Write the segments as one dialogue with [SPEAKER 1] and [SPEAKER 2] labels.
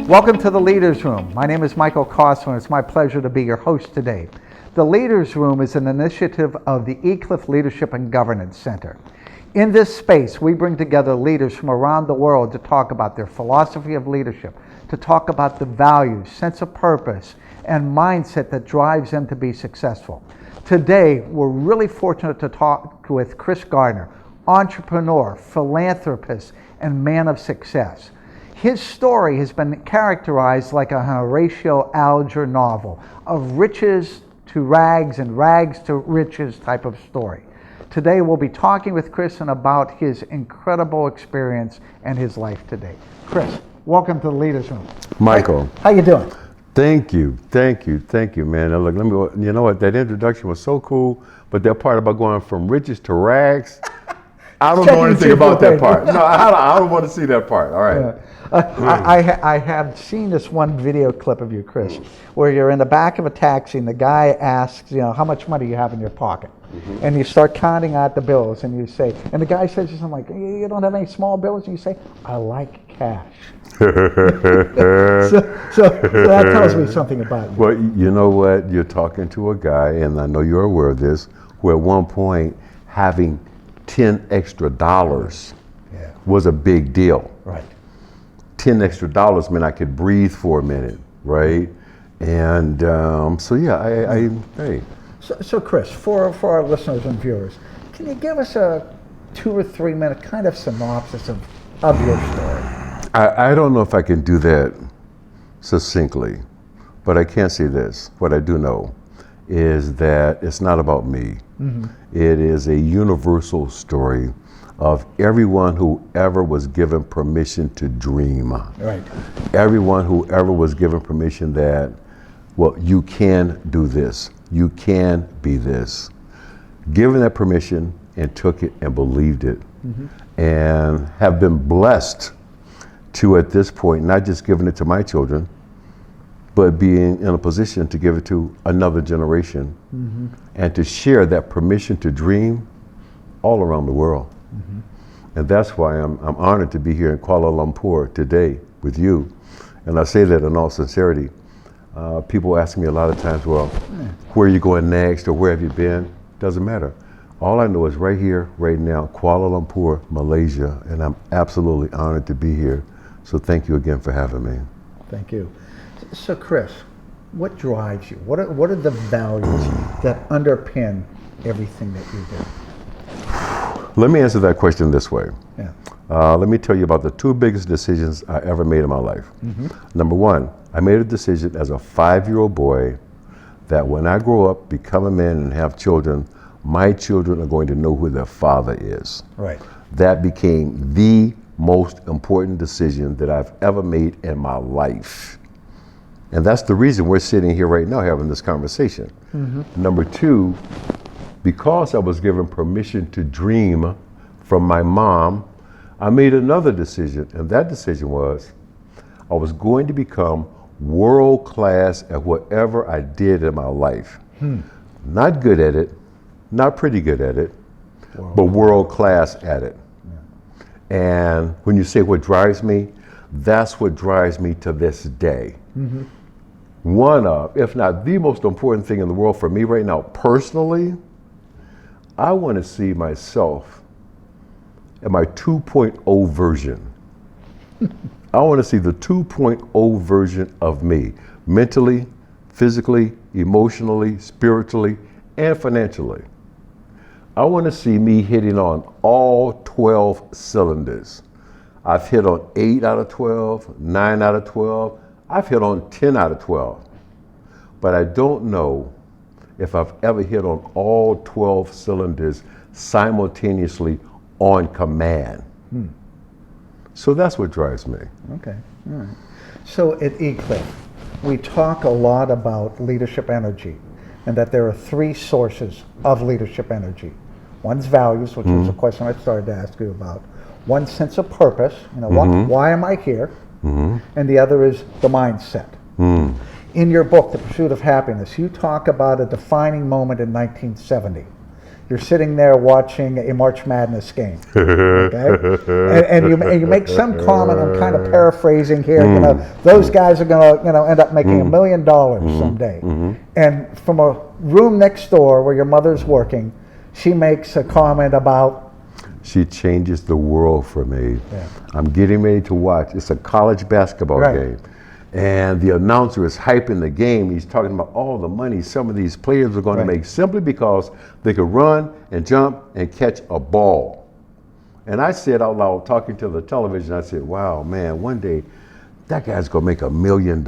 [SPEAKER 1] Welcome to the Leaders Room. My name is Michael Kostler, and it's my pleasure to be your host today. The Leaders Room is an initiative of the eCliff Leadership and Governance Center. In this space, we bring together leaders from around the world to talk about their philosophy of leadership, to talk about the values, sense of purpose, and mindset that drives them to be successful. Today, we're really fortunate to talk with Chris Gardner, entrepreneur, philanthropist, and man of success. His story has been characterized like a Horatio Alger novel, of riches to rags and rags to riches type of story. Today we'll be talking with Chris and about his incredible experience and his life today. Chris, welcome to the Leaders Room.
[SPEAKER 2] Michael.
[SPEAKER 1] How you doing?
[SPEAKER 2] Thank you, man. Now look, you know what, that introduction was so cool, but that part about going from riches to rags, I don't know anything about that part. No, I don't want to see that part. All right.
[SPEAKER 1] I have seen this one video clip of you, Chris, where you're in the back of a taxi and the guy asks, how much money you have in your pocket. Mm-hmm. And you start counting out the bills and you say, and the guy says something like, you don't have any small bills? And you say, I like cash. so that tells me something about you.
[SPEAKER 2] Well, you know what? You're talking to a guy, and I know you're aware of this, who at one point having $10 extra was a big deal.
[SPEAKER 1] Right.
[SPEAKER 2] $10 extra meant I could breathe for a minute, right? And hey.
[SPEAKER 1] So Chris, for our listeners and viewers, can you give us a 2 or 3 minute kind of synopsis of your story?
[SPEAKER 2] I don't know if I can do that succinctly, but I can say this. What I do know is that it's not about me. Mm-hmm. It is a universal story of everyone who ever was given permission to dream.
[SPEAKER 1] Right.
[SPEAKER 2] Everyone who ever was given permission that, well, you can do this. You can be this. Given that permission and took it and believed it. Mm-hmm. And have been blessed to, at this point, not just giving it to my children, but being in a position to give it to another generation. Mm-hmm. And to share that permission to dream all around the world. Mm-hmm. And that's why I'm honored to be here in Kuala Lumpur today with you. And I say that in all sincerity. People ask me a lot of times, well, where are you going next, or where have you been? Doesn't matter. All I know is right here, right now, Kuala Lumpur, Malaysia, and I'm absolutely honored to be here. So thank you again for having me.
[SPEAKER 1] Thank you. So Chris, what drives you? What are the values that underpin everything that you do?
[SPEAKER 2] Let me answer that question this way.
[SPEAKER 1] Yeah.
[SPEAKER 2] Let me tell you about the 2 biggest decisions I ever made in my life. Mm-hmm. Number 1, I made a decision as a 5-year-old boy that when I grow up, become a man and have children, my children are going to know who their father is.
[SPEAKER 1] Right.
[SPEAKER 2] That became the most important decision that I've ever made in my life. And that's the reason we're sitting here right now having this conversation. Mm-hmm. Number 2, because I was given permission to dream from my mom, I made another decision, and that decision was I was going to become world class at whatever I did in my life. Not good at it, not pretty good at it, but world class at it. Yeah. And when you say what drives me, that's what drives me to this day. Mm-hmm. One of, if not the most important thing in the world for me right now, personally, I want to see myself in my 2.0 version. I want to see the 2.0 version of me, mentally, physically, emotionally, spiritually, and financially. I want to see me hitting on all 12 cylinders. I've hit on 8 out of 12, 9 out of 12. I've hit on 10 out of 12. But I don't know if I've ever hit on all 12 cylinders simultaneously on command. So that's what drives me.
[SPEAKER 1] Okay, all right. So at eCliff, we talk a lot about leadership energy, and that there are 3 sources of leadership energy. One's values, which was the question I started to ask you about. One, sense of purpose, why am I here? Mm-hmm. And the other is the mindset. In your book, The Pursuit of Happiness, you talk about a defining moment in 1970. You're sitting there watching a March Madness game, okay? And you make some comment. I'm kind of paraphrasing here. You know, those guys are going to, end up making $1 million someday. And from a room next door where your mother's working, she makes a comment about.
[SPEAKER 2] She changes the world for me.
[SPEAKER 1] Yeah.
[SPEAKER 2] I'm getting ready to watch. It's a college basketball game. And the announcer is hyping the game. He's talking about all the money some of these players are going to make simply because they could run and jump and catch a ball. And I said out loud, talking to the television, I said, wow, man, one day that guy's going to make $1 million.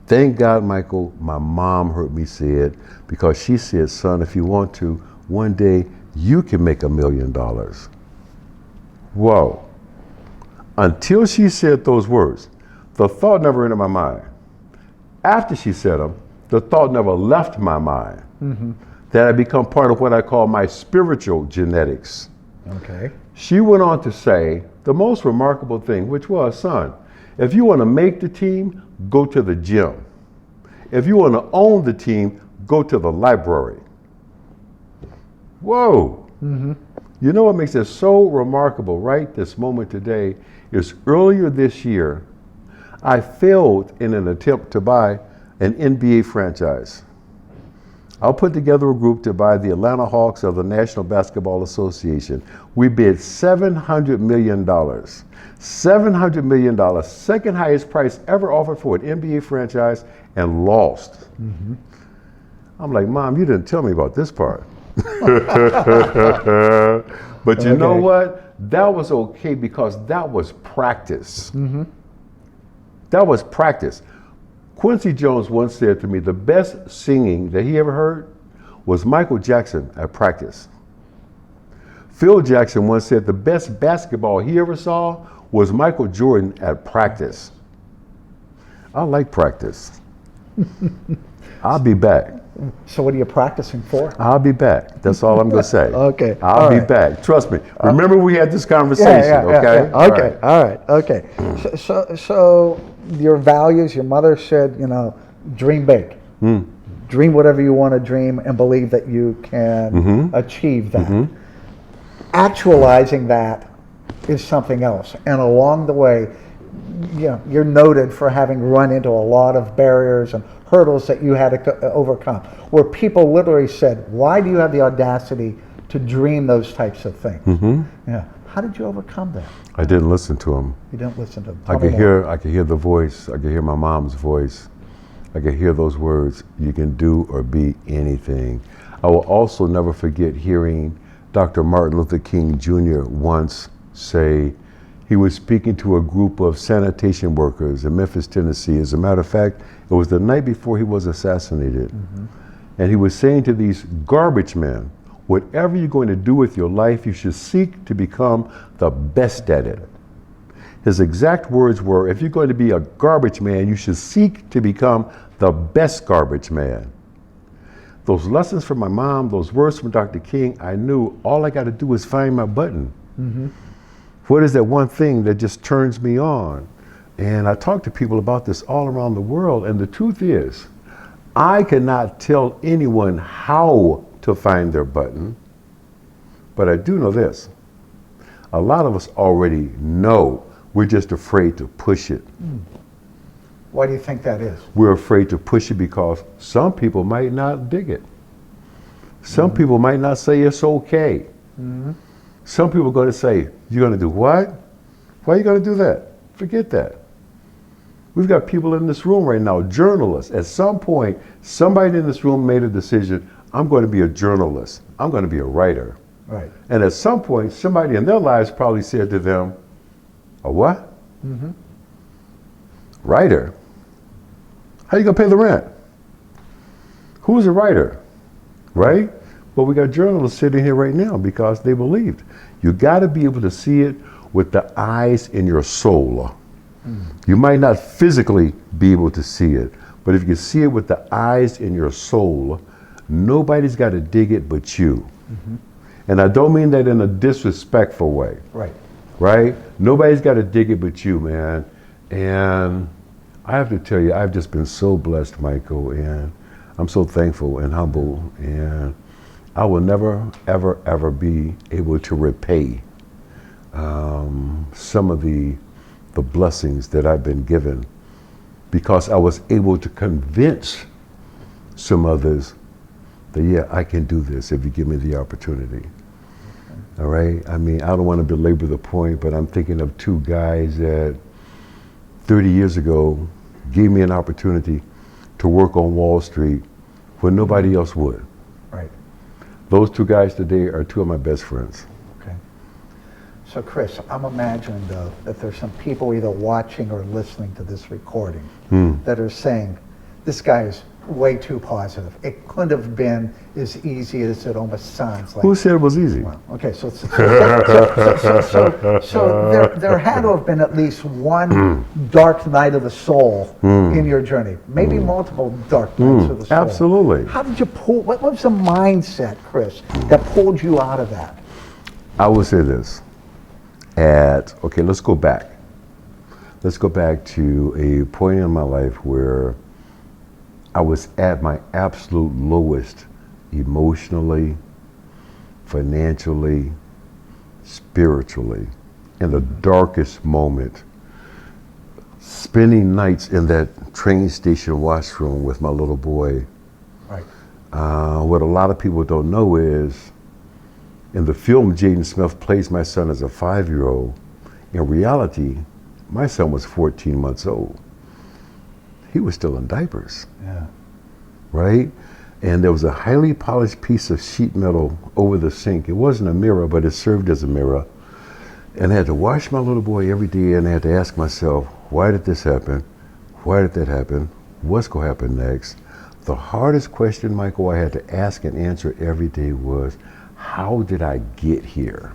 [SPEAKER 2] Thank God, Michael, my mom heard me say it, because she said, son, if you want to, one day you can make $1 million. Whoa. Until she said those words, the thought never entered my mind. After she said them, the thought never left my mind. That had become part of what I call my spiritual genetics.
[SPEAKER 1] Okay.
[SPEAKER 2] She went on to say the most remarkable thing, which was, son, if you want to make the team, go to the gym. If you want to own the team, go to the library. Whoa. You know what makes it so remarkable right this moment today is earlier this year, I failed in an attempt to buy an NBA franchise. I'll put together a group to buy the Atlanta Hawks of the National Basketball Association. We bid $700 million. $700 million, second highest price ever offered for an NBA franchise, and lost. I'm like, Mom, you didn't tell me about this part. But you know what? That was okay because that was practice. That was practice. Quincy Jones once said to me, the best singing that he ever heard was Michael Jackson at practice. Phil Jackson once said the best basketball he ever saw was Michael Jordan at practice. I like practice. I'll be back.
[SPEAKER 1] So what are you practicing for?
[SPEAKER 2] I'll be back. That's all I'm going to say.
[SPEAKER 1] Okay.
[SPEAKER 2] I'll be back. Trust me. Remember we had this conversation, okay?
[SPEAKER 1] Okay. All right. Okay. So your values, your mother said, dream big. Dream whatever you want to dream and believe that you can achieve that. Actualizing that is something else. And along the way, you're noted for having run into a lot of barriers and hurdles that you had to overcome, where people literally said, why do you have the audacity to dream those types of things? How did you overcome that?
[SPEAKER 2] I didn't listen to him.
[SPEAKER 1] You didn't listen to them.
[SPEAKER 2] I could hear the voice. I could hear my mom's voice. I could hear those words, you can do or be anything. I will also never forget hearing Dr. Martin Luther King Jr. once say, he was speaking to a group of sanitation workers in Memphis, Tennessee. As a matter of fact, it was the night before he was assassinated. And he was saying to these garbage men, whatever you're going to do with your life, you should seek to become the best at it. His exact words were, if you're going to be a garbage man, you should seek to become the best garbage man. Those lessons from my mom, those words from Dr. King, I knew all I got to do is find my button. What is that one thing that just turns me on? And I talk to people about this all around the world, and the truth is, I cannot tell anyone how to find their button, but I do know this. A lot of us already know, we're just afraid to push it.
[SPEAKER 1] Why do you think that is?
[SPEAKER 2] We're afraid to push it because some people might not dig it. Some people might not say it's okay. Some people are going to say, you're going to do what? Why are you going to do that? Forget that. We've got people in this room right now, journalists. At some point, somebody in this room made a decision, I'm going to be a journalist. I'm going to be a writer.
[SPEAKER 1] Right.
[SPEAKER 2] And at some point, somebody in their lives probably said to them, a what? Writer? How are you going to pay the rent? Who's a writer? Right? Well, we got journalists sitting here right now because they believed. You got to be able to see it with the eyes in your soul. You might not physically be able to see it, but if you can see it with the eyes in your soul, nobody's got to dig it but you. And I don't mean that in a disrespectful way.
[SPEAKER 1] Right.
[SPEAKER 2] Right? Nobody's got to dig it but you, man. And I have to tell you, I've just been so blessed, Michael, and I'm so thankful and humble. And I will never, ever, ever be able to repay some of the blessings that I've been given, because I was able to convince some others that, yeah, I can do this if you give me the opportunity. All right? I mean, I don't want to belabor the point, but I'm thinking of two guys that 30 years ago gave me an opportunity to work on Wall Street when nobody else would.
[SPEAKER 1] Right.
[SPEAKER 2] Those two guys today are two of my best friends.
[SPEAKER 1] Okay. So Chris, I'm imagining though that there's some people either watching or listening to this recording that are saying, this guy is way too positive. It couldn't have been as easy as it almost sounds like.
[SPEAKER 2] Who said it was easy?
[SPEAKER 1] Well, okay, so there had to have been at least one dark night of the soul in your journey. Maybe multiple dark nights of the soul.
[SPEAKER 2] Absolutely.
[SPEAKER 1] How did you pull, what was the mindset, Chris, that pulled you out of that?
[SPEAKER 2] I would say this. Okay, let's go back. Let's go back to a point in my life where I was at my absolute lowest emotionally, financially, spiritually, in the darkest moment, spending nights in that train station washroom with my little boy.
[SPEAKER 1] Right.
[SPEAKER 2] What a lot of people don't know is, in the film, Jaden Smith plays my son as a 5-year-old. In reality, my son was 14 months old. He was still in diapers.
[SPEAKER 1] Yeah.
[SPEAKER 2] Right? And there was a highly polished piece of sheet metal over the sink. It wasn't a mirror, but it served as a mirror. And I had to wash my little boy every day, and I had to ask myself, why did this happen? Why did that happen? What's going to happen next? The hardest question, Michael, I had to ask and answer every day was, how did I get here?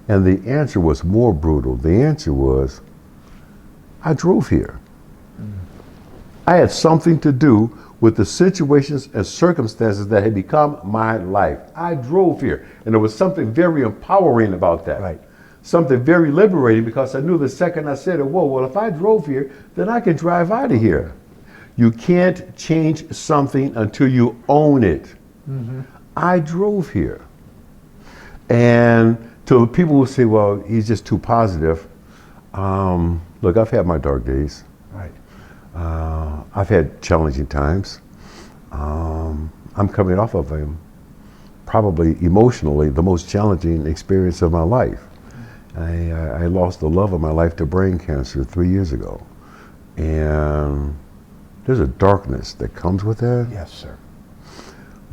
[SPEAKER 2] And the answer was more brutal. The answer was, I drove here. I had something to do with the situations and circumstances that had become my life. I drove here, and there was something very empowering about that.
[SPEAKER 1] Right.
[SPEAKER 2] Something very liberating, because I knew the second I said it, whoa, well, if I drove here, then I can drive out of here. You can't change something until you own it. I drove here. And to the people who say, well, he's just too positive, look, I've had my dark days.
[SPEAKER 1] Right.
[SPEAKER 2] I've had challenging times. I'm coming off of probably emotionally the most challenging experience of my life. I lost the love of my life to brain cancer 3 years ago. And there's a darkness that comes with that.
[SPEAKER 1] Yes, sir.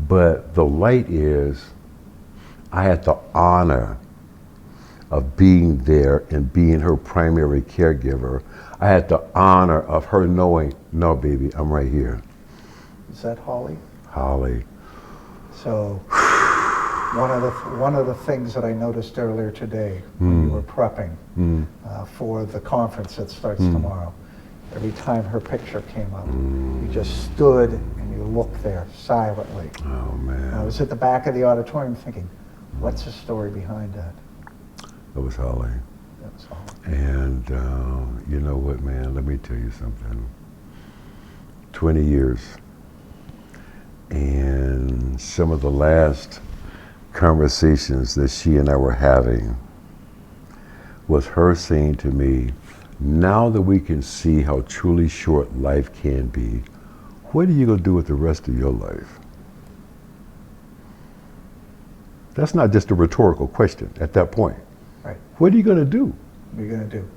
[SPEAKER 2] But the light is, I had the honor of being there and being her primary caregiver. I had the honor of her knowing, no, baby, I'm right here.
[SPEAKER 1] Is that Holly?
[SPEAKER 2] Holly.
[SPEAKER 1] So one of the things that I noticed earlier today when you were prepping for the conference that starts tomorrow, every time her picture came up, you just stood and you looked there silently.
[SPEAKER 2] Oh, man.
[SPEAKER 1] And I was at the back of the auditorium thinking, what's the story behind that?
[SPEAKER 2] That was Holly.
[SPEAKER 1] That was Holly.
[SPEAKER 2] And you know what, man, let me tell you something. 20 years. And some of the last conversations that she and I were having was her saying to me, now that we can see how truly short life can be, what are you going to do with the rest of your life? That's not just a rhetorical question at that point.
[SPEAKER 1] Right.
[SPEAKER 2] What are you going to do?
[SPEAKER 1] What are you going to do?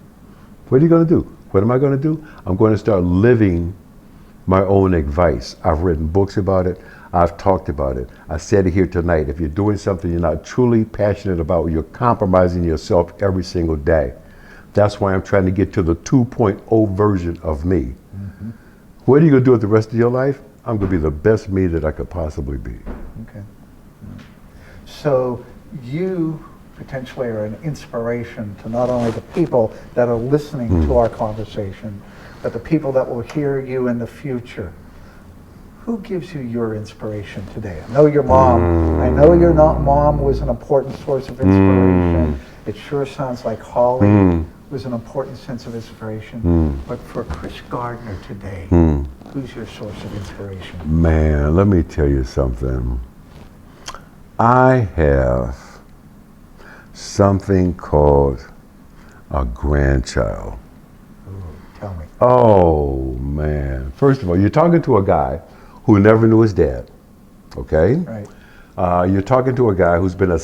[SPEAKER 2] What are you going to do? What am I going to do? I'm going to start living my own advice. I've written books about it. I've talked about it. I said it here tonight. If you're doing something you're not truly passionate about, you're compromising yourself every single day. That's why I'm trying to get to the 2.0 version of me. What are you going to do with the rest of your life? I'm going to be the best me that I could possibly be.
[SPEAKER 1] Okay. So you potentially are an inspiration to not only the people that are listening to our conversation, but the people that will hear you in the future. Who gives you your inspiration today? I know your mom. I know your mom was an important source of inspiration. It sure sounds like Holly was an important sense of inspiration. But for Chris Gardner today, who's your source of inspiration?
[SPEAKER 2] Man, let me tell you something. I have something called a grandchild.
[SPEAKER 1] Tell me.
[SPEAKER 2] Oh, man. First of all, you're talking to a guy who never knew his dad, okay?
[SPEAKER 1] Right.
[SPEAKER 2] You're talking to a guy who's been a